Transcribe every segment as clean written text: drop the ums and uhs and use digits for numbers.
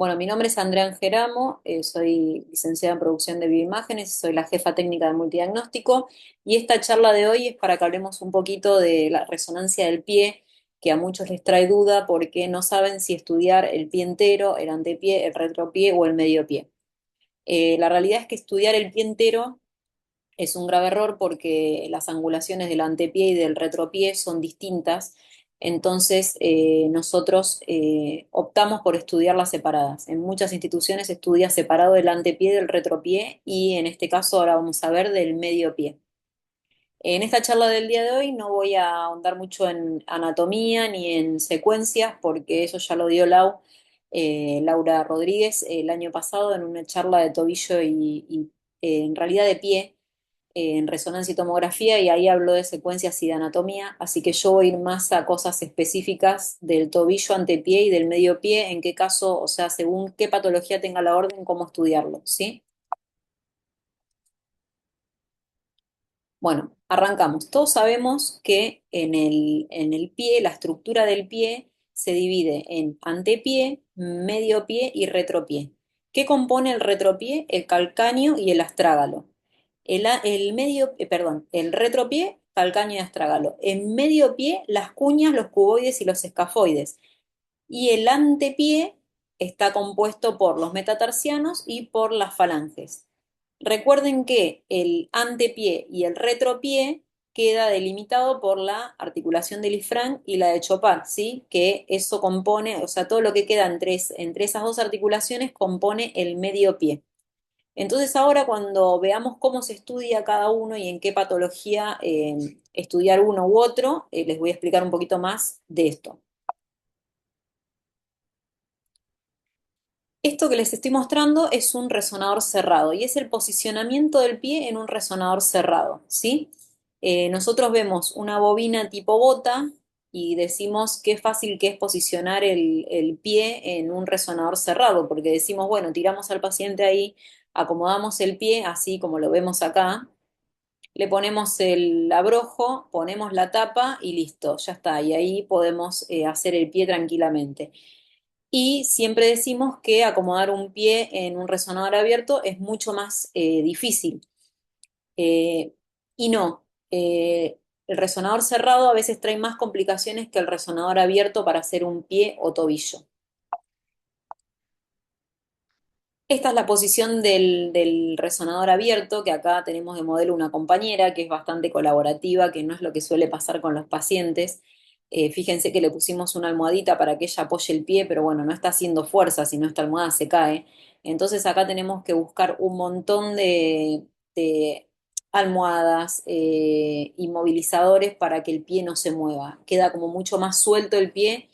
Bueno, mi nombre es Andrea Angeramo, soy licenciada en producción de bioimágenes, soy la jefa técnica de multidiagnóstico y esta charla de hoy es para que hablemos un poquito de la resonancia del pie, que a muchos les trae duda porque no saben si estudiar el pie entero, el antepié, el retropié o el medio pie. La realidad es que estudiar el pie entero es un grave error porque las angulaciones del antepié y del retropié son distintas, entonces nosotros optamos por estudiarlas separadas. En muchas instituciones se estudia separado el antepié del retropié y en este caso ahora vamos a ver del medio pie. En esta charla del día de hoy no voy a ahondar mucho en anatomía ni en secuencias porque eso ya lo dio Laura Rodríguez el año pasado en una charla de tobillo y en realidad de pie en resonancia y tomografía y ahí habló de secuencias y de anatomía, así que yo voy a ir más a cosas específicas del tobillo, antepié y del medio pie, en qué caso, o sea, según qué patología tenga la orden, cómo estudiarlo, ¿sí? Bueno, arrancamos. Todos sabemos que en el pie, la estructura del pie se divide en antepié, medio pie y retropié. ¿Qué compone el retropié? El calcáneo y el astrágalo. El retropié, calcáneo y astrágalo. En medio pie, las cuñas, los cuboides y los escafoides. Y el antepié está compuesto por los metatarsianos y por las falanges. Recuerden que el antepié y el retropié queda delimitado por la articulación del isfrán y la de Chopard, ¿sí? Que eso compone, o sea, todo lo que queda entre esas dos articulaciones compone el medio pie. Entonces ahora cuando veamos cómo se estudia cada uno y en qué patología estudiar uno u otro, les voy a explicar un poquito más de esto. Esto que les estoy mostrando es un resonador cerrado y es el posicionamiento del pie en un resonador cerrado, ¿sí? Nosotros vemos una bobina tipo bota y decimos qué fácil que es posicionar el pie en un resonador cerrado, porque decimos, bueno, tiramos al paciente ahí, acomodamos el pie, así como lo vemos acá, le ponemos el abrojo, ponemos la tapa y listo, ya está, y ahí podemos hacer el pie tranquilamente. Y siempre decimos que acomodar un pie en un resonador abierto es mucho más difícil. Eh, y no, el resonador cerrado a veces trae más complicaciones que el resonador abierto para hacer un pie o tobillo. Esta es la posición del resonador abierto, que acá tenemos de modelo una compañera que es bastante colaborativa, que no es lo que suele pasar con los pacientes. Fíjense que le pusimos una almohadita para que ella apoye el pie, pero bueno, no está haciendo fuerza, si no esta almohada se cae. Entonces acá tenemos que buscar un montón de almohadas, inmovilizadores para que el pie no se mueva. Queda como mucho más suelto el pie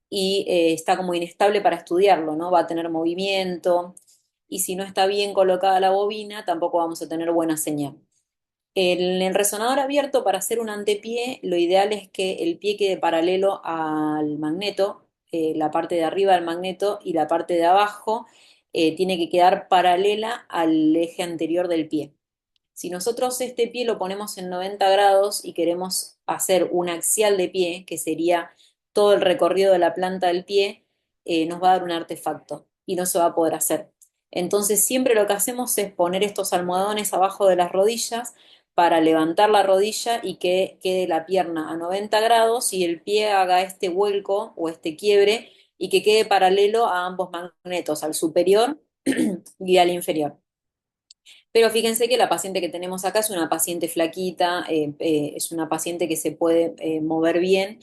y está como inestable para estudiarlo, ¿no? Va a tener movimiento y si no está bien colocada la bobina, tampoco vamos a tener buena señal. En el resonador abierto, para hacer un antepié, lo ideal es que el pie quede paralelo al magneto, la parte de arriba del magneto y la parte de abajo tiene que quedar paralela al eje anterior del pie. Si nosotros este pie lo ponemos en 90 grados y queremos hacer un axial de pie, que sería todo el recorrido de la planta del pie, nos va a dar un artefacto y no se va a poder hacer. Entonces siempre lo que hacemos es poner estos almohadones abajo de las rodillas para levantar la rodilla y que quede la pierna a 90 grados y el pie haga este vuelco o este quiebre y que quede paralelo a ambos magnetos, al superior y al inferior. Pero fíjense que la paciente que tenemos acá es una paciente flaquita, es una paciente que se puede mover bien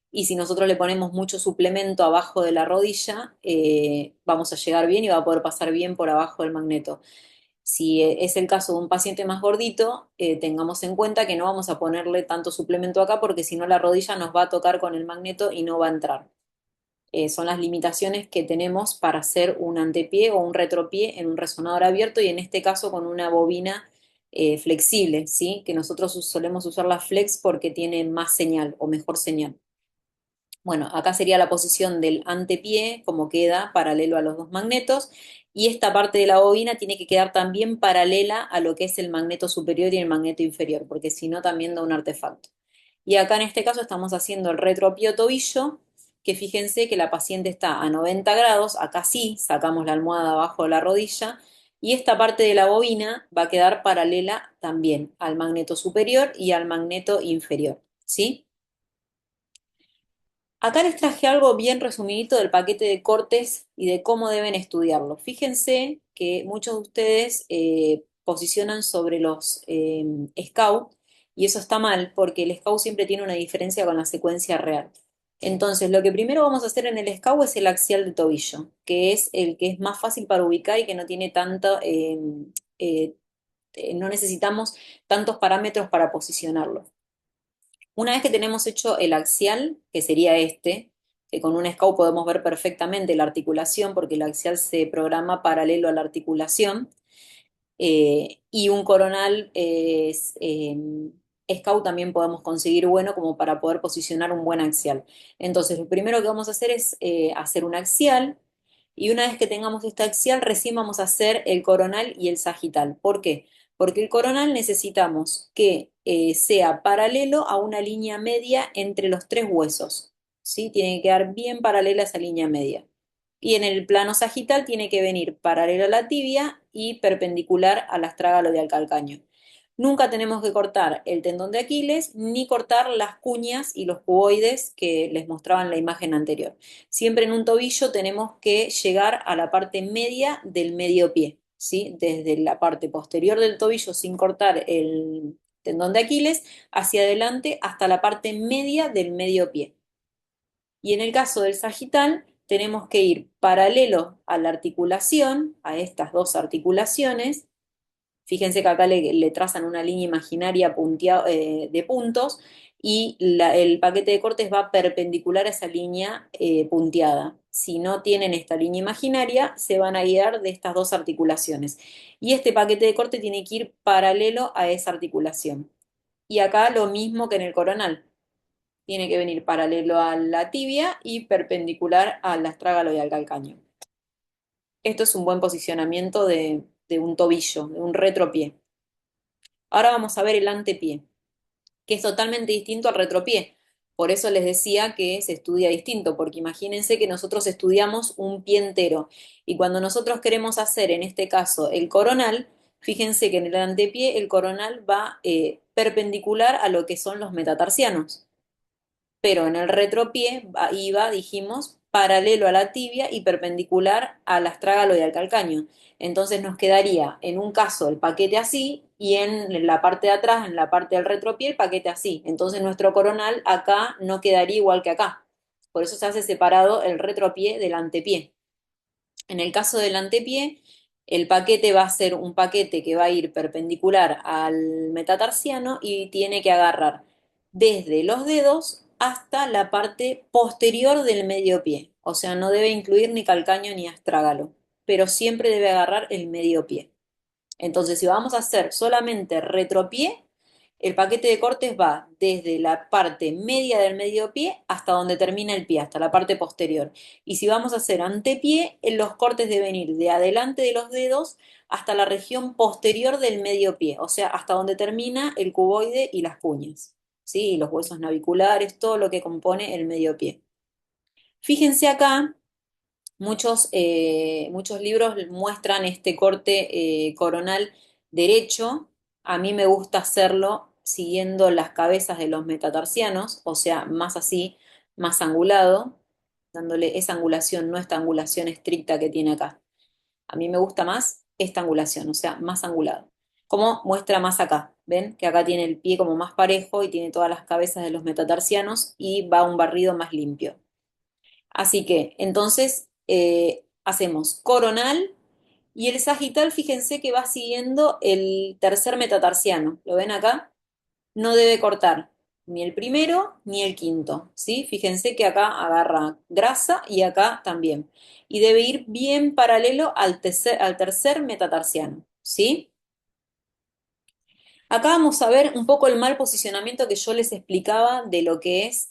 y si nosotros le ponemos mucho suplemento abajo de la rodilla, vamos a llegar bien y va a poder pasar bien por abajo del magneto. Si es el caso de un paciente más gordito, tengamos en cuenta que no vamos a ponerle tanto suplemento acá porque si no la rodilla nos va a tocar con el magneto y no va a entrar. Son las limitaciones que tenemos para hacer un antepié o un retropié en un resonador abierto y en este caso con una bobina flexible, ¿sí? Que nosotros solemos usar la flex porque tiene más señal o mejor señal. Bueno, acá sería la posición del antepié, como queda paralelo a los dos magnetos, y esta parte de la bobina tiene que quedar también paralela a lo que es el magneto superior y el magneto inferior, porque si no también da un artefacto. Y acá en este caso estamos haciendo el retropié o tobillo, que fíjense que la paciente está a 90 grados, acá sí, sacamos la almohada abajo de la rodilla, y esta parte de la bobina va a quedar paralela también al magneto superior y al magneto inferior, ¿sí? Acá les traje algo bien resumidito del paquete de cortes y de cómo deben estudiarlo. Fíjense que muchos de ustedes posicionan sobre los scout y eso está mal porque el scout siempre tiene una diferencia con la secuencia real. Entonces, lo que primero vamos a hacer en el scout es el axial de tobillo, que es el que es más fácil para ubicar y que no tiene tanto, eh, no necesitamos tantos parámetros para posicionarlo. Una vez que tenemos hecho el axial, que sería este, que con un scout podemos ver perfectamente la articulación, porque el axial se programa paralelo a la articulación, y un coronal scout también podemos conseguir bueno como para poder posicionar un buen axial. Entonces, lo primero que vamos a hacer es hacer un axial, y una vez que tengamos este axial, recién vamos a hacer el coronal y el sagital. ¿Por qué? Porque el coronal necesitamos que sea paralelo a una línea media entre los tres huesos, ¿sí? Tiene que quedar bien paralela a esa línea media. Y en el plano sagital tiene que venir paralelo a la tibia y perpendicular al astrágalo de calcáneo. Nunca tenemos que cortar el tendón de Aquiles ni cortar las cuñas y los cuboides que les mostraba en la imagen anterior. Siempre en un tobillo tenemos que llegar a la parte media del medio pie, ¿sí? Desde la parte posterior del tobillo sin cortar el tendón de Aquiles hacia adelante hasta la parte media del medio pie. Y en el caso del sagital, tenemos que ir paralelo a la articulación, a estas dos articulaciones. Fíjense que acá le trazan una línea imaginaria de puntos y el paquete de cortes va perpendicular a esa línea punteada. Si no tienen esta línea imaginaria, se van a guiar de estas dos articulaciones. Y este paquete de corte tiene que ir paralelo a esa articulación. Y acá lo mismo que en el coronal. Tiene que venir paralelo a la tibia y perpendicular al astrágalo y al calcáneo. Esto es un buen posicionamiento de un tobillo, de un retropié. Ahora vamos a ver el antepié, que es totalmente distinto al retropié. Por eso les decía que se estudia distinto, porque imagínense que nosotros estudiamos un pie entero y cuando nosotros queremos hacer, en este caso, el coronal, fíjense que en el antepié el coronal va perpendicular a lo que son los metatarsianos, pero en el retropié iba, dijimos, paralelo a la tibia y perpendicular al astrágalo y al calcáneo. Entonces nos quedaría en un caso el paquete así y en la parte de atrás, en la parte del retropié, el paquete así. Entonces nuestro coronal acá no quedaría igual que acá. Por eso se hace separado el retropié del antepié. En el caso del antepié, el paquete va a ser un paquete que va a ir perpendicular al metatarsiano y tiene que agarrar desde los dedos hasta la parte posterior del medio pie. O sea, no debe incluir ni calcáneo ni astrágalo, pero siempre debe agarrar el medio pie. Entonces, si vamos a hacer solamente retropié, el paquete de cortes va desde la parte media del medio pie hasta donde termina el pie, hasta la parte posterior. Y si vamos a hacer antepié, los cortes deben ir de adelante de los dedos hasta la región posterior del medio pie, o sea, hasta donde termina el cuboide y las cuñas, ¿sí? Y los huesos naviculares, todo lo que compone el medio pie. Fíjense acá. Muchos libros muestran este corte coronal derecho. A mí me gusta hacerlo siguiendo las cabezas de los metatarsianos, o sea, más así, más angulado, dándole esa angulación, no esta angulación estricta que tiene acá. A mí me gusta más esta angulación, o sea, más angulado. Como muestra más acá, ¿ven? Que acá tiene el pie como más parejo y tiene todas las cabezas de los metatarsianos y va un barrido más limpio. Así que entonces hacemos coronal y el sagital, fíjense que va siguiendo el tercer metatarsiano. ¿Lo ven acá? No debe cortar ni el primero ni el quinto, ¿sí? Fíjense que acá agarra grasa y acá también. Y debe ir bien paralelo al tercer metatarsiano, ¿sí? Acá vamos a ver un poco el mal posicionamiento que yo les explicaba de lo que es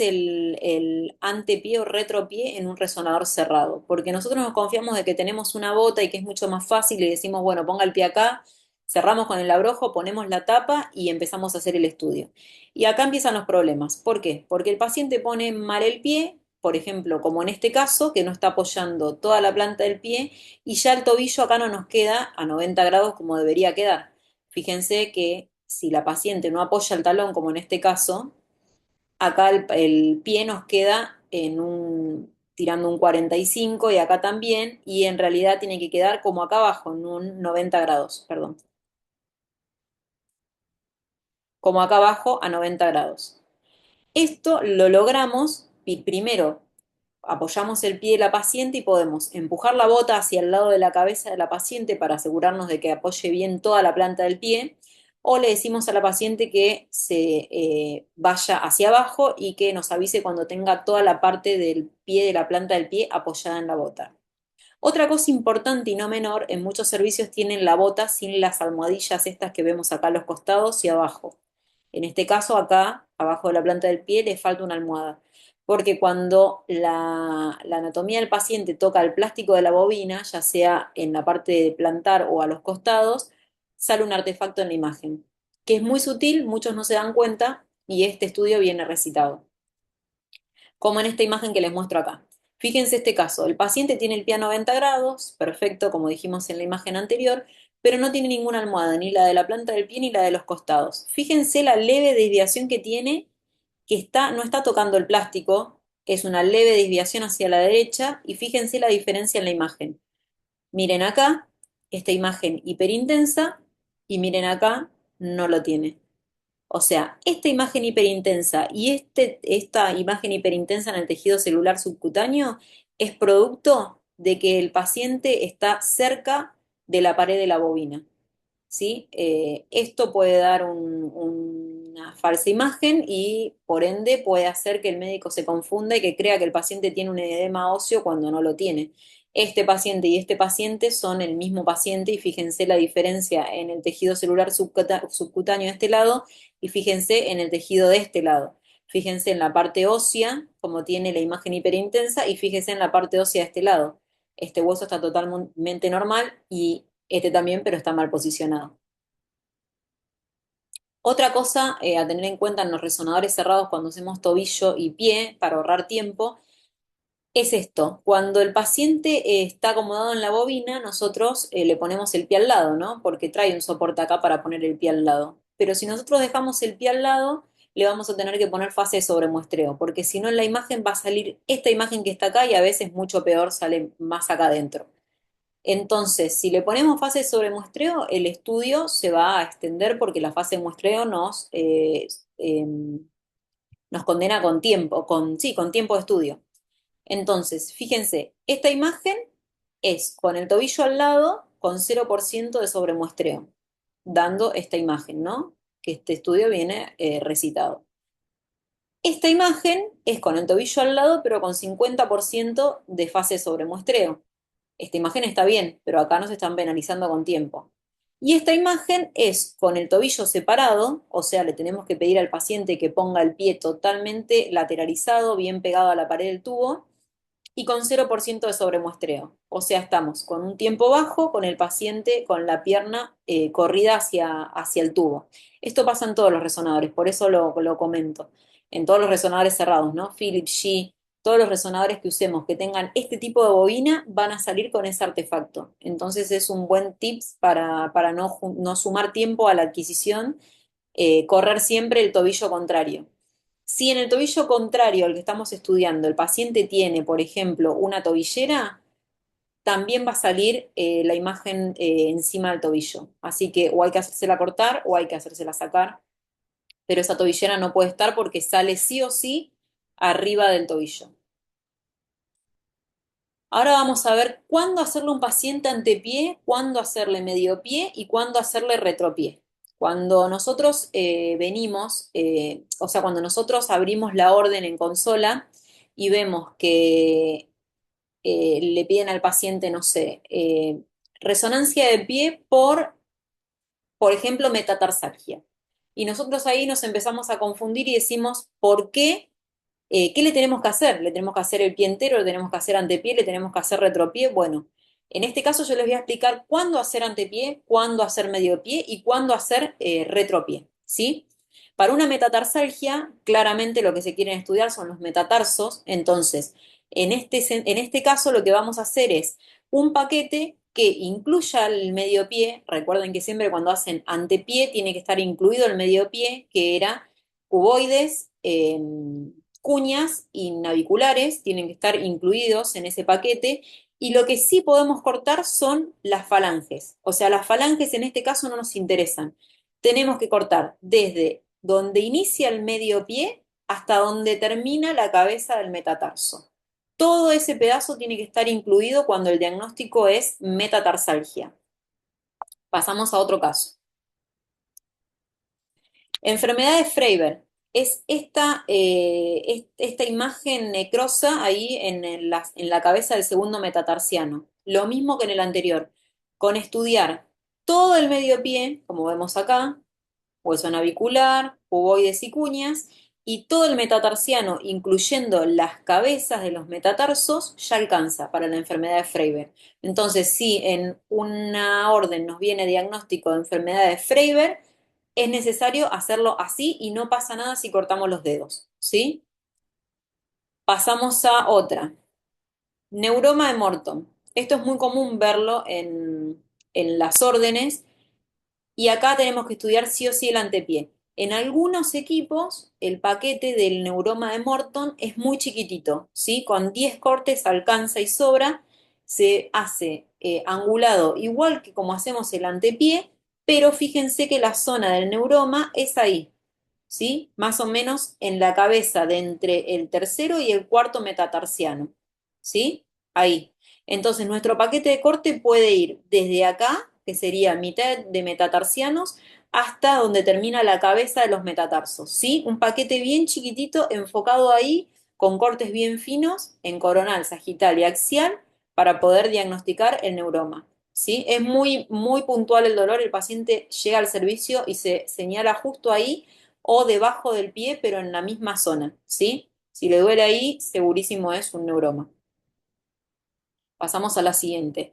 el antepié o retropié en un resonador cerrado, porque nosotros nos confiamos de que tenemos una bota y que es mucho más fácil y decimos, bueno, ponga el pie acá Cerramos con el abrojo, ponemos la tapa y empezamos a hacer el estudio. Y acá empiezan los problemas. ¿Por qué? Porque el paciente pone mal el pie, por ejemplo, como en este caso, que no está apoyando toda la planta del pie y ya el tobillo acá no nos queda a 90 grados como debería quedar. Fíjense que si la paciente no apoya el talón, como en este caso, acá el pie nos queda tirando un 45 y acá también, y en realidad tiene que quedar como acá abajo, en un 90 grados, perdón, como acá abajo a 90 grados. Esto lo logramos, primero apoyamos el pie de la paciente y podemos empujar la bota hacia el lado de la cabeza de la paciente para asegurarnos de que apoye bien toda la planta del pie, o le decimos a la paciente que se vaya hacia abajo y que nos avise cuando tenga toda la parte del pie de la planta del pie apoyada en la bota. Otra cosa importante y no menor, en muchos servicios tienen la bota sin las almohadillas estas que vemos acá a los costados y abajo. En este caso, acá, abajo de la planta del pie, le falta una almohada. Porque cuando la anatomía del paciente toca el plástico de la bobina, ya sea en la parte de plantar o a los costados, sale un artefacto en la imagen, que es muy sutil, muchos no se dan cuenta y este estudio viene recitado como en esta imagen que les muestro acá. Fíjense este caso, el paciente tiene el pie a 90 grados, perfecto, como dijimos en la imagen anterior, pero no tiene ninguna almohada, ni la de la planta del pie ni la de los costados. Fíjense la leve desviación que tiene, que no está tocando el plástico, es una leve desviación hacia la derecha, y fíjense la diferencia en la imagen. Miren acá, esta imagen hiperintensa, y miren acá, no lo tiene. O sea, esta imagen hiperintensa y esta imagen hiperintensa en el tejido celular subcutáneo es producto de que el paciente está cerca de la pared de la bobina. ¿Sí? Esto puede dar una falsa imagen y por ende puede hacer que el médico se confunda y que crea que el paciente tiene un edema óseo cuando no lo tiene. Este paciente y este paciente son el mismo paciente y fíjense la diferencia en el tejido celular subcutáneo de este lado y fíjense en el tejido de este lado. Fíjense en la parte ósea, como tiene la imagen hiperintensa, y fíjense en la parte ósea de este lado. Este hueso está totalmente normal y este también, pero está mal posicionado. Otra cosa a tener en cuenta en los resonadores cerrados cuando hacemos tobillo y pie para ahorrar tiempo es esto. Cuando el paciente está acomodado en la bobina, nosotros le ponemos el pie al lado, ¿no? Porque trae un soporte acá para poner el pie al lado. Pero si nosotros dejamos el pie al lado, le vamos a tener que poner fase de sobremuestreo, porque si no en la imagen va a salir esta imagen que está acá y a veces mucho peor sale más acá adentro. Entonces, si le ponemos fase de sobremuestreo, el estudio se va a extender porque la fase de muestreo nos condena con tiempo, sí, con tiempo de estudio. Entonces, fíjense, esta imagen es con el tobillo al lado, con 0% de sobremuestreo, dando esta imagen, ¿no? Que este estudio viene recitado. Esta imagen es con el tobillo al lado, pero con 50% de fase de sobremuestreo. Esta imagen está bien, pero acá nos están penalizando con tiempo. Y esta imagen es con el tobillo separado, o sea, le tenemos que pedir al paciente que ponga el pie totalmente lateralizado, bien pegado a la pared del tubo, y con 0% de sobremuestreo. O sea, estamos con un tiempo bajo, con el paciente con la pierna corrida hacia el tubo. Esto pasa en todos los resonadores, por eso lo comento. En todos los resonadores cerrados, ¿no? Philips, G, todos los resonadores que usemos que tengan este tipo de bobina van a salir con ese artefacto. Entonces es un buen tips para no sumar tiempo a la adquisición, correr siempre el tobillo contrario. Si en el tobillo contrario al que estamos estudiando el paciente tiene, por ejemplo, una tobillera, también va a salir la imagen encima del tobillo. Así que o hay que hacérsela cortar o hay que hacérsela sacar, pero esa tobillera no puede estar porque sale sí o sí arriba del tobillo. Ahora vamos a ver cuándo hacerle un paciente antepié, cuándo hacerle medio pie y cuándo hacerle retropié. Cuando nosotros venimos, o sea, cuando nosotros abrimos la orden en consola y vemos que le piden al paciente, no sé, resonancia de pie por ejemplo, metatarsalgia. Y nosotros ahí nos empezamos a confundir y decimos, ¿por qué? ¿Qué le tenemos que hacer? ¿Le tenemos que hacer el pie entero? ¿Le tenemos que hacer antepié? ¿Le tenemos que hacer retropié? Bueno, En este caso yo les voy a explicar cuándo hacer antepié, cuándo hacer medio pie y cuándo hacer retropié, ¿sí? Para una metatarsalgia, claramente lo que se quieren estudiar son los metatarsos, entonces, en este caso lo que vamos a hacer es un paquete que incluya el medio pie. Recuerden que siempre cuando hacen antepié tiene que estar incluido el medio pie, que era cuboides, cuñas y naviculares, tienen que estar incluidos en ese paquete. Y lo que sí podemos cortar son las falanges. O sea, las falanges en este caso no nos interesan. Tenemos que cortar desde donde inicia el medio pie hasta donde termina la cabeza del metatarso. Todo ese pedazo tiene que estar incluido cuando el diagnóstico es metatarsalgia. Pasamos a otro caso. Enfermedad de Freiberg es esta imagen necrosa ahí en la cabeza del segundo metatarsiano. Lo mismo que en el anterior, con estudiar todo el medio pie, como vemos acá, hueso navicular, cuboides y cuñas, y todo el metatarsiano, incluyendo las cabezas de los metatarsos, ya alcanza para la enfermedad de Freiberg. Entonces, si en una orden nos viene diagnóstico de enfermedad de Freiberg, es necesario hacerlo así y no pasa nada si cortamos los dedos, ¿sí? Pasamos a otra. Neuroma de Morton. Esto es muy común verlo en las órdenes. Y acá tenemos que estudiar sí o sí el antepié. En algunos equipos, el paquete del neuroma de Morton es muy chiquitito, ¿sí? Con 10 cortes alcanza y sobra, se hace angulado igual que como hacemos el antepié, pero fíjense que la zona del neuroma es ahí, ¿sí? Más o menos en la cabeza de entre el tercero y el cuarto metatarsiano, ¿sí? Ahí. Entonces, nuestro paquete de corte puede ir desde acá, que sería mitad de metatarsianos, hasta donde termina la cabeza de los metatarsos, ¿sí? Un paquete bien chiquitito, enfocado ahí, con cortes bien finos, en coronal, sagital y axial, para poder diagnosticar el neuroma. ¿Sí? Es muy, muy puntual el dolor, el paciente llega al servicio y se señala justo ahí o debajo del pie, pero en la misma zona, ¿sí? Si le duele ahí, segurísimo es un neuroma. Pasamos a la siguiente.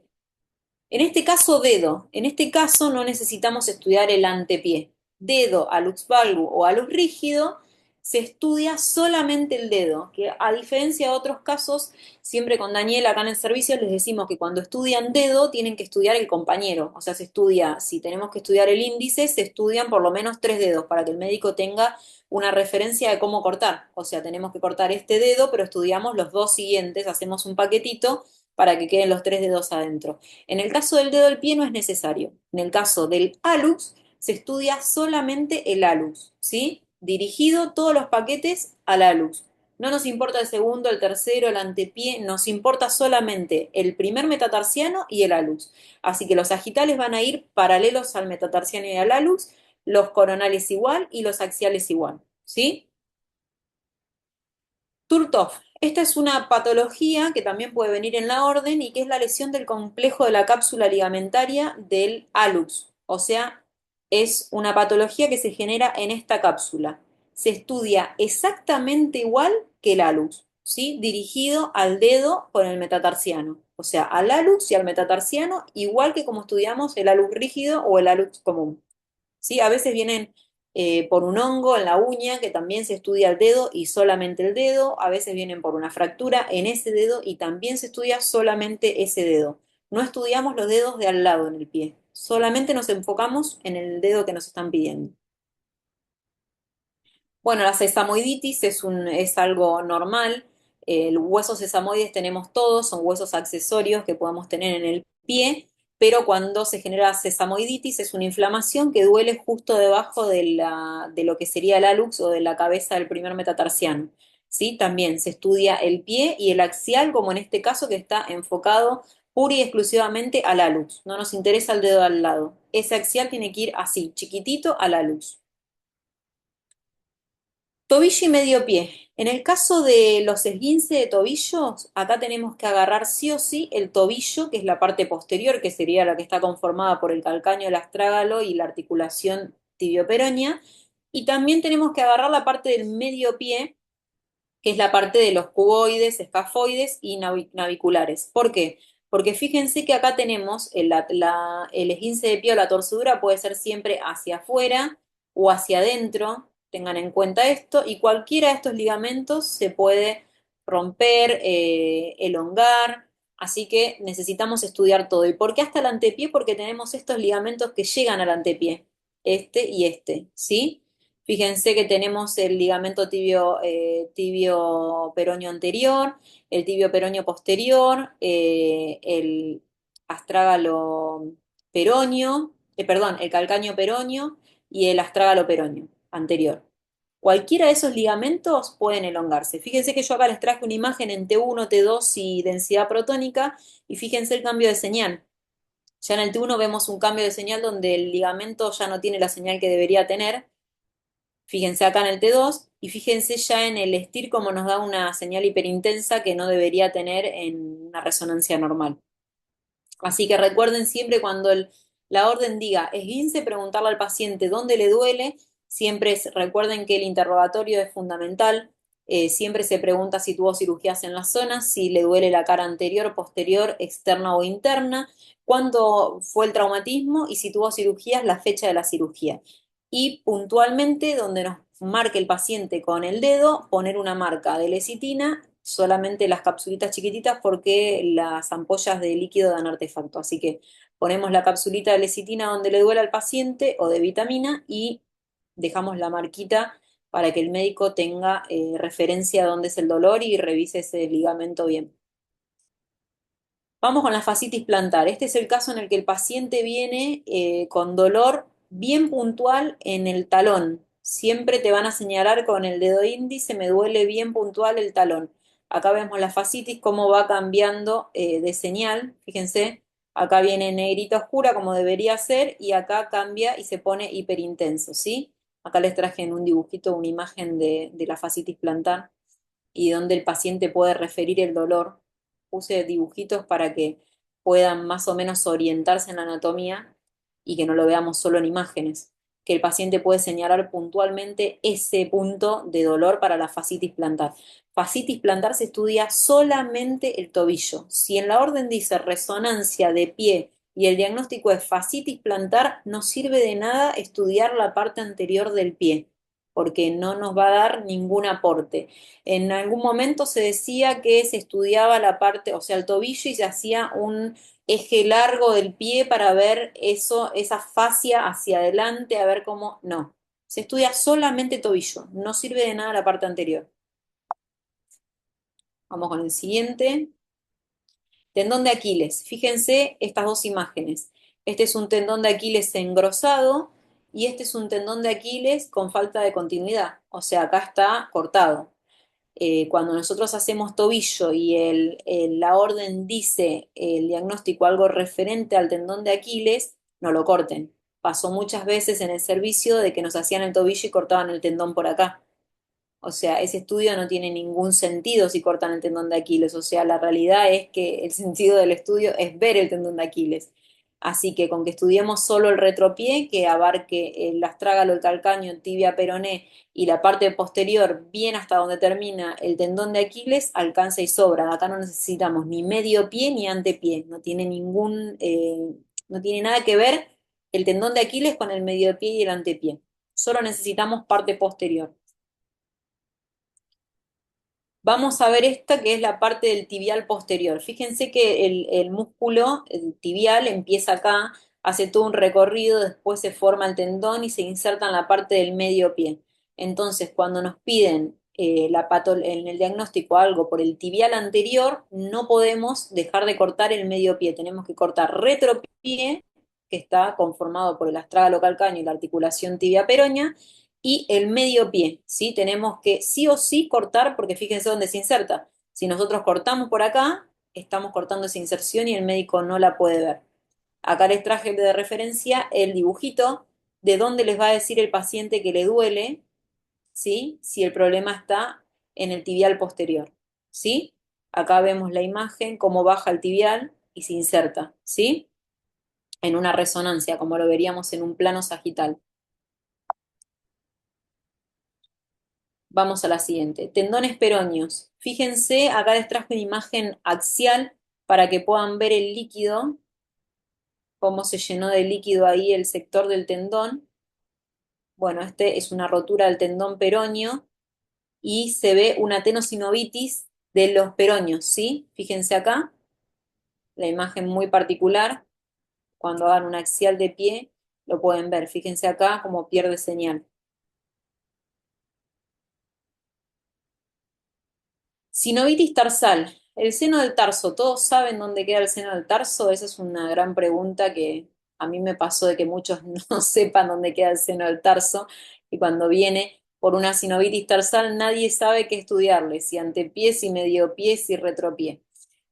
En este caso, dedo. En este caso no necesitamos estudiar el antepié. Dedo, alux valgus o alux rígido, se estudia solamente el dedo, que a diferencia de otros casos, siempre con Daniel acá en el servicio les decimos que cuando estudian dedo tienen que estudiar el compañero. O sea, se estudia, si tenemos que estudiar el índice, se estudian por lo menos 3 dedos para que el médico tenga una referencia de cómo cortar. O sea, tenemos que cortar este dedo, pero estudiamos los dos siguientes, hacemos un paquetito para que queden los 3 dedos adentro. En el caso del dedo del pie no es necesario. En el caso del hallux se estudia solamente el hallux, ¿sí? Dirigido todos los paquetes al hallux. No nos importa el segundo, el tercero, el antepié, nos importa solamente el primer metatarsiano y el hallux. Así que los sagitales van a ir paralelos al metatarsiano y al hallux, los coronales igual y los axiales igual, ¿sí? Turtov. Esta es una patología que también puede venir en la orden y que es la lesión del complejo de la cápsula ligamentaria del hallux. O sea, es una patología que se genera en esta cápsula. Se estudia exactamente igual que el hallux, ¿sí? Dirigido al dedo con el metatarsiano. O sea, al hallux y al metatarsiano, igual que como estudiamos el hallux rígido o el hallux común. ¿Sí? A veces vienen por un hongo en la uña, que también se estudia el dedo y solamente el dedo. A veces vienen por una fractura en ese dedo y también se estudia solamente ese dedo. No estudiamos los dedos de al lado en el pie, solamente nos enfocamos en el dedo que nos están pidiendo. Bueno, la sesamoiditis es algo normal. El hueso sesamoides tenemos todos, son huesos accesorios que podemos tener en el pie, pero cuando se genera sesamoiditis es una inflamación que duele justo debajo de lo que sería el hallux o de la cabeza del primer metatarsiano. ¿Sí? También se estudia el pie y el axial, como en este caso que está enfocado pura y exclusivamente al hallux. No nos interesa el dedo al lado. Ese axial tiene que ir así, chiquitito al hallux. Tobillo y medio pie. En el caso de los esguince de tobillos, acá tenemos que agarrar sí o sí el tobillo, que es la parte posterior, que sería la que está conformada por el calcáneo, el astrágalo y la articulación tibioperonia. Y también tenemos que agarrar la parte del medio pie, que es la parte de los cuboides, escafoides y naviculares. ¿Por qué? Porque fíjense que acá tenemos el esguince de pie o la torcedura puede ser siempre hacia afuera o hacia adentro, tengan en cuenta esto, y cualquiera de estos ligamentos se puede romper, elongar, así que necesitamos estudiar todo. ¿Y por qué hasta el antepié? Porque tenemos estos ligamentos que llegan al antepié, este y este, ¿sí? Fíjense que tenemos el ligamento tibio peroneo anterior, el tibio peroneo posterior, el astrágalo peroneo, perdón, el calcáneo peroneo y el astrágalo peroneo anterior. Cualquiera de esos ligamentos pueden elongarse. Fíjense que yo acá les traje una imagen en T1, T2 y densidad protónica y fíjense el cambio de señal. Ya en el T1 vemos un cambio de señal donde el ligamento ya no tiene la señal que debería tener. Fíjense acá en el T2 y fíjense ya en el STIR como nos da una señal hiperintensa que no debería tener en una resonancia normal. Así que recuerden siempre cuando la orden diga esguince, preguntarle al paciente dónde le duele. Siempre recuerden que el interrogatorio es fundamental. Siempre se pregunta si tuvo cirugías en la zona, si le duele la cara anterior, posterior, externa o interna, cuándo fue el traumatismo y si tuvo cirugías, la fecha de la cirugía. Y puntualmente, donde nos marque el paciente con el dedo, poner una marca de lecitina, solamente las capsulitas chiquititas porque las ampollas de líquido dan artefacto. Así que ponemos la capsulita de lecitina donde le duele al paciente o de vitamina y dejamos la marquita para que el médico tenga referencia de dónde es el dolor y revise ese ligamento bien. Vamos con la fascitis plantar. Este es el caso en el que el paciente viene con dolor bien puntual en el talón. Siempre te van a señalar con el dedo índice, me duele bien puntual el talón. Acá vemos la fascitis, cómo va cambiando de señal. Fíjense, acá viene negrita oscura como debería ser y acá cambia y se pone hiperintenso, ¿sí? Acá les traje en un dibujito una imagen de la fascitis plantar y donde el paciente puede referir el dolor. Puse dibujitos para que puedan más o menos orientarse en la anatomía y que no lo veamos solo en imágenes, que el paciente puede señalar puntualmente ese punto de dolor para la fascitis plantar. Fascitis plantar se estudia solamente el tobillo. Si en la orden dice resonancia de pie y el diagnóstico es fascitis plantar, no sirve de nada estudiar la parte anterior del pie, porque no nos va a dar ningún aporte. En algún momento se decía que se estudiaba la parte, o sea, el tobillo y se hacía un eje largo del pie para ver eso, esa fascia hacia adelante, a ver cómo. No, se estudia solamente tobillo, no sirve de nada la parte anterior. Vamos con el siguiente. Tendón de Aquiles. Fíjense estas dos imágenes. Este es un tendón de Aquiles engrosado y este es un tendón de Aquiles con falta de continuidad. O sea, acá está cortado. Cuando nosotros hacemos tobillo y la orden dice el diagnóstico algo referente al tendón de Aquiles, no lo corten. Pasó muchas veces en el servicio de que nos hacían el tobillo y cortaban el tendón por acá. O sea, ese estudio no tiene ningún sentido si cortan el tendón de Aquiles. O sea, la realidad es que el sentido del estudio es ver el tendón de Aquiles. Así que con que estudiemos solo el retropié, que abarque el astrágalo, el calcáneo, tibia peroné y la parte posterior, bien hasta donde termina el tendón de Aquiles, alcanza y sobra. Acá no necesitamos ni medio pie ni antepié. No tiene nada que ver el tendón de Aquiles con el medio pie y el antepié. Solo necesitamos parte posterior. Vamos a ver esta que es la parte del tibial posterior. Fíjense que el músculo el tibial empieza acá, hace todo un recorrido, después se forma el tendón y se inserta en la parte del medio pie. Entonces, cuando nos piden en el diagnóstico algo por el tibial anterior, no podemos dejar de cortar el medio pie. Tenemos que cortar retropié, que está conformado por el astrágalo calcáneo y la articulación tibia peroña, y el medio pie, ¿sí? Tenemos que sí o sí cortar, porque fíjense dónde se inserta. Si nosotros cortamos por acá, estamos cortando esa inserción y el médico no la puede ver. Acá les traje de referencia el dibujito de dónde les va a decir el paciente que le duele, ¿sí? Si el problema está en el tibial posterior, ¿sí? Acá vemos la imagen, cómo baja el tibial y se inserta, ¿sí? En una resonancia, como lo veríamos en un plano sagital. Vamos a la siguiente. Tendones peroneos. Fíjense, acá les traje una imagen axial para que puedan ver el líquido, cómo se llenó de líquido ahí el sector del tendón. Bueno, este es una rotura del tendón peroneo y se ve una tenosinovitis de los peroneos, ¿sí? Fíjense acá, la imagen muy particular. Cuando hagan un axial de pie, lo pueden ver. Fíjense acá cómo pierde señal. Sinovitis tarsal. El seno del tarso. ¿Todos saben dónde queda el seno del tarso? Esa es una gran pregunta que a mí me pasó de que muchos no sepan dónde queda el seno del tarso. Y cuando viene por una sinovitis tarsal, nadie sabe qué estudiarle, si antepié, si medio pie, si retropié.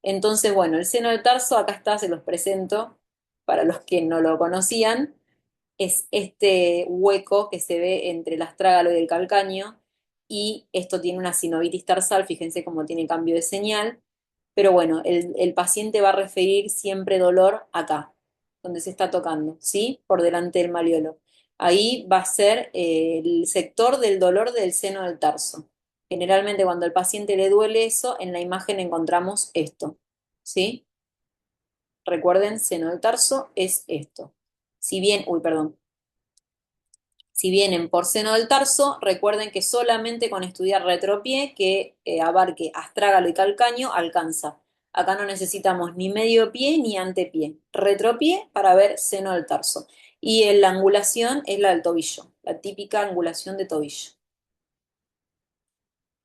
Entonces, bueno, el seno del tarso, acá está, se los presento para los que no lo conocían. Es este hueco que se ve entre el astrágalo y el calcáneo, y esto tiene una sinovitis tarsal, fíjense cómo tiene cambio de señal, pero bueno, el paciente va a referir siempre dolor acá, donde se está tocando, ¿sí? Por delante del maleolo. Ahí va a ser el sector del dolor del seno del tarso. Generalmente cuando al paciente le duele eso, en la imagen encontramos esto, ¿sí? Recuerden, seno del tarso es esto. Si bien, uy, perdón, si vienen por seno del tarso, recuerden que solamente con estudiar retropié, que abarque astrágalo y calcáneo, alcanza. Acá no necesitamos ni medio pie ni antepié. Retropié para ver seno del tarso. Y la angulación es la del tobillo, la típica angulación de tobillo.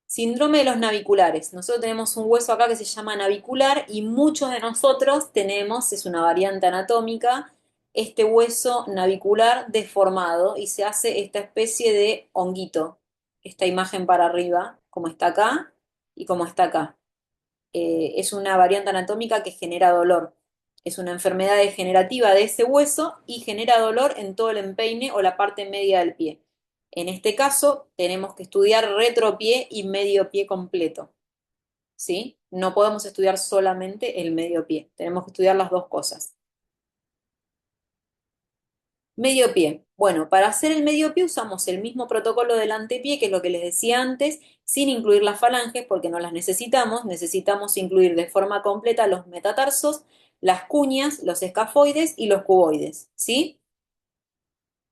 Síndrome de los naviculares. Nosotros tenemos un hueso acá que se llama navicular y muchos de nosotros tenemos, es una variante anatómica, este hueso navicular deformado y se hace esta especie de honguito, esta imagen para arriba, como está acá y como está acá. Es una variante anatómica que genera dolor. Es una enfermedad degenerativa de ese hueso y genera dolor en todo el empeine o la parte media del pie. En este caso, tenemos que estudiar retropié y medio pie completo, ¿sí? No podemos estudiar solamente el medio pie, tenemos que estudiar las dos cosas. Medio pie. Bueno, para hacer el medio pie usamos el mismo protocolo del antepié, que es lo que les decía antes, sin incluir las falanges porque no las necesitamos. Necesitamos incluir de forma completa los metatarsos, las cuñas, los escafoides y los cuboides, ¿sí?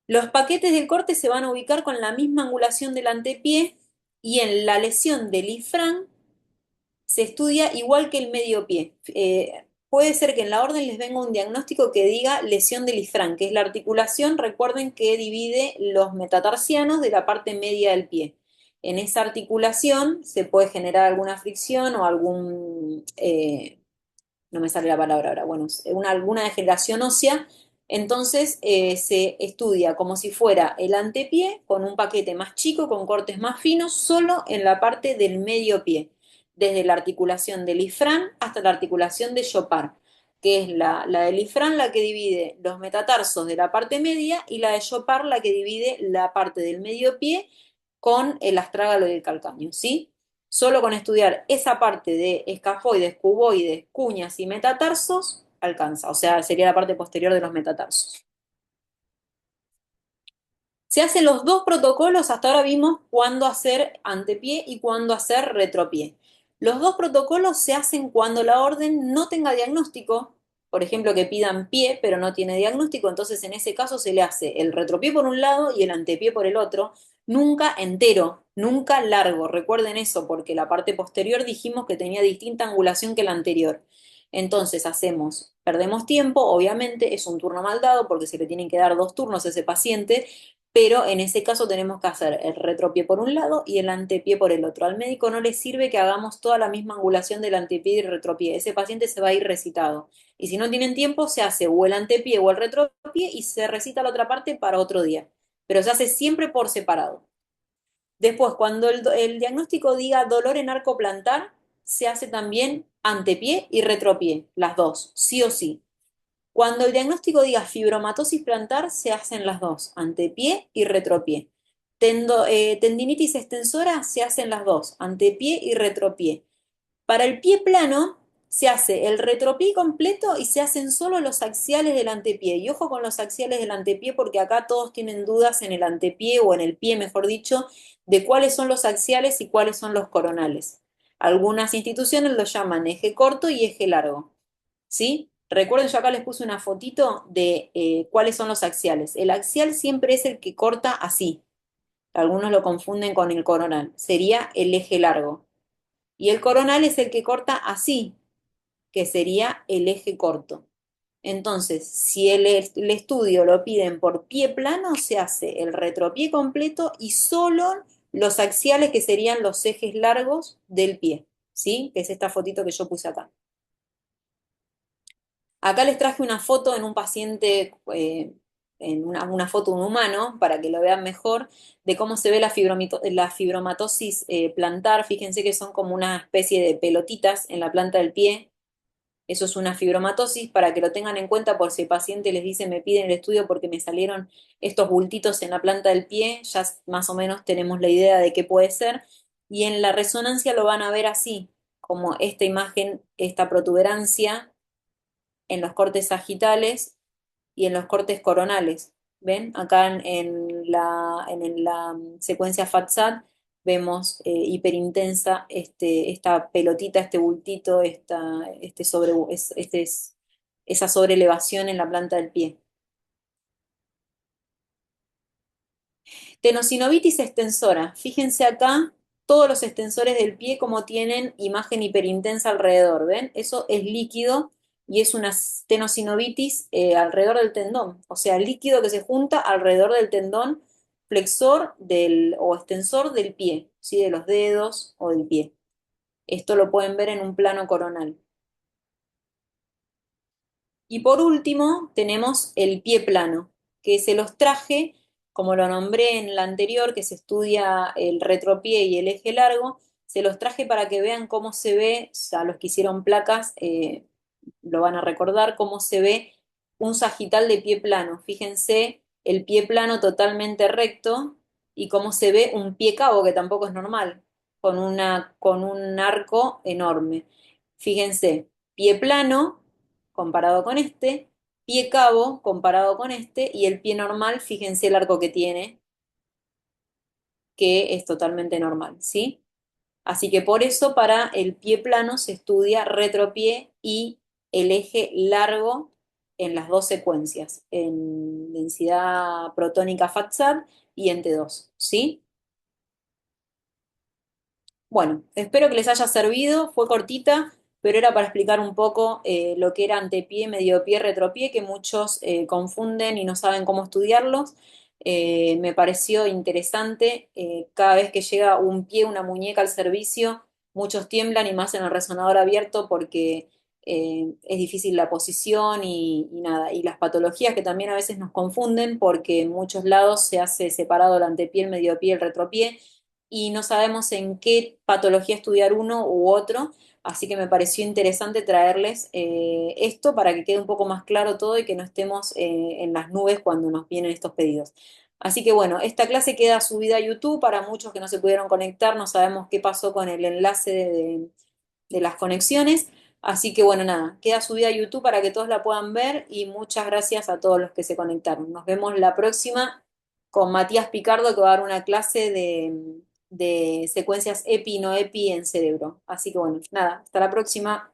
Los paquetes del corte se van a ubicar con la misma angulación del antepié y en la lesión del ifrán se estudia igual que el medio pie. Puede ser que en la orden les venga un diagnóstico que diga lesión del isfrán, que es la articulación, recuerden que divide los metatarsianos de la parte media del pie. En esa articulación se puede generar alguna fricción o no me sale la palabra ahora, bueno, alguna degeneración ósea. Entonces se estudia como si fuera el antepié con un paquete más chico, con cortes más finos, solo en la parte del medio pie, desde la articulación del ifrán hasta la articulación de Chopard, que es la del ifrán la que divide los metatarsos de la parte media y la de Chopard la que divide la parte del medio pie con el astrágalo y el calcáneo, ¿sí? Solo con estudiar esa parte de escafoides, cuboides, cuñas y metatarsos, alcanza. O sea, sería la parte posterior de los metatarsos. Se hacen los dos protocolos, hasta ahora vimos cuándo hacer antepié y cuándo hacer retropié. Los dos protocolos se hacen cuando la orden no tenga diagnóstico, por ejemplo, que pidan pie pero no tiene diagnóstico, entonces en ese caso se le hace el retropié por un lado y el antepié por el otro, nunca entero, nunca largo. Recuerden eso, porque la parte posterior dijimos que tenía distinta angulación que la anterior. Entonces perdemos tiempo, obviamente es un turno mal dado porque se le tienen que dar dos turnos a ese paciente, pero en ese caso tenemos que hacer el retropié por un lado y el antepié por el otro. Al médico no le sirve que hagamos toda la misma angulación del antepié y el retropié. Ese paciente se va a ir recitado. Y si no tienen tiempo, se hace o el antepié o el retropié y se recita la otra parte para otro día. Pero se hace siempre por separado. Después, cuando el diagnóstico diga dolor en arco plantar, se hace también antepié y retropié, las dos, sí o sí. Cuando el diagnóstico diga fibromatosis plantar, se hacen las dos, antepié y retropié. Tendinitis extensora, se hacen las dos, antepié y retropié. Para el pie plano, se hace el retropié completo y se hacen solo los axiales del antepié. Y ojo con los axiales del antepié porque acá todos tienen dudas en el antepié o en el pie, mejor dicho, de cuáles son los axiales y cuáles son los coronales. Algunas instituciones lo llaman eje corto y eje largo. ¿sí? Recuerden, yo acá les puse una fotito de cuáles son los axiales. El axial siempre es el que corta así. Algunos lo confunden con el coronal. Sería el eje largo. Y el coronal es el que corta así, que sería el eje corto. Entonces, si el estudio lo piden por pie plano, se hace el retropié completo y solo los axiales que serían los ejes largos del pie, ¿sí? Que es esta fotito que yo puse acá. Acá les traje una foto en un paciente, en una foto de un humano, para que lo vean mejor, de cómo se ve la fibromatosis plantar. Fíjense que son como una especie de pelotitas en la planta del pie. Eso es una fibromatosis, para que lo tengan en cuenta por si el paciente les dice me piden el estudio porque me salieron estos bultitos en la planta del pie, ya más o menos tenemos la idea de qué puede ser. Y en la resonancia lo van a ver así, como esta imagen, esta protuberancia en los cortes sagitales y en los cortes coronales. ¿Ven? Acá en la secuencia FATSAT vemos hiperintensa esta pelotita, este bultito, esa sobrelevación en la planta del pie. Tenosinovitis extensora. Fíjense acá todos los extensores del pie como tienen imagen hiperintensa alrededor, ¿ven? Eso es líquido y es una tenosinovitis alrededor del tendón, o sea, líquido que se junta alrededor del tendón flexor o extensor del pie, ¿sí? De los dedos o del pie. Esto lo pueden ver en un plano coronal. Y por último, tenemos el pie plano, que se los traje, como lo nombré en la anterior, que se estudia el retropié y el eje largo, se los traje para que vean cómo se ve, a los que hicieron placas lo van a recordar, cómo se ve un sagital de pie plano. Fíjense el pie plano totalmente recto y cómo se ve un pie cabo, que tampoco es normal, con un arco enorme. Fíjense, pie plano comparado con este, pie cabo comparado con este y el pie normal, fíjense el arco que tiene, que es totalmente normal, ¿sí? Así que por eso para el pie plano se estudia retropié y el eje largo en las dos secuencias, en densidad protónica FATSAT y en T2, ¿sí? Bueno, espero que les haya servido, fue cortita, pero era para explicar un poco lo que era antepié, mediopié, retropié, que muchos confunden y no saben cómo estudiarlos. Me pareció interesante, cada vez que llega un pie, una muñeca al servicio, muchos tiemblan y más en el resonador abierto porque es difícil la posición y nada. Y las patologías que también a veces nos confunden porque en muchos lados se hace separado el antepié, el mediopié, el retropié y no sabemos en qué patología estudiar uno u otro, así que me pareció interesante traerles esto para que quede un poco más claro todo y que no estemos en las nubes cuando nos vienen estos pedidos. Así que bueno, esta clase queda subida a YouTube para muchos que no se pudieron conectar, no sabemos qué pasó con el enlace de las conexiones. Así que bueno, nada, queda subida a YouTube para que todos la puedan ver y muchas gracias a todos los que se conectaron. Nos vemos la próxima con Matías Picardo que va a dar una clase de secuencias EPI y no EPI en cerebro. Así que bueno, nada, hasta la próxima.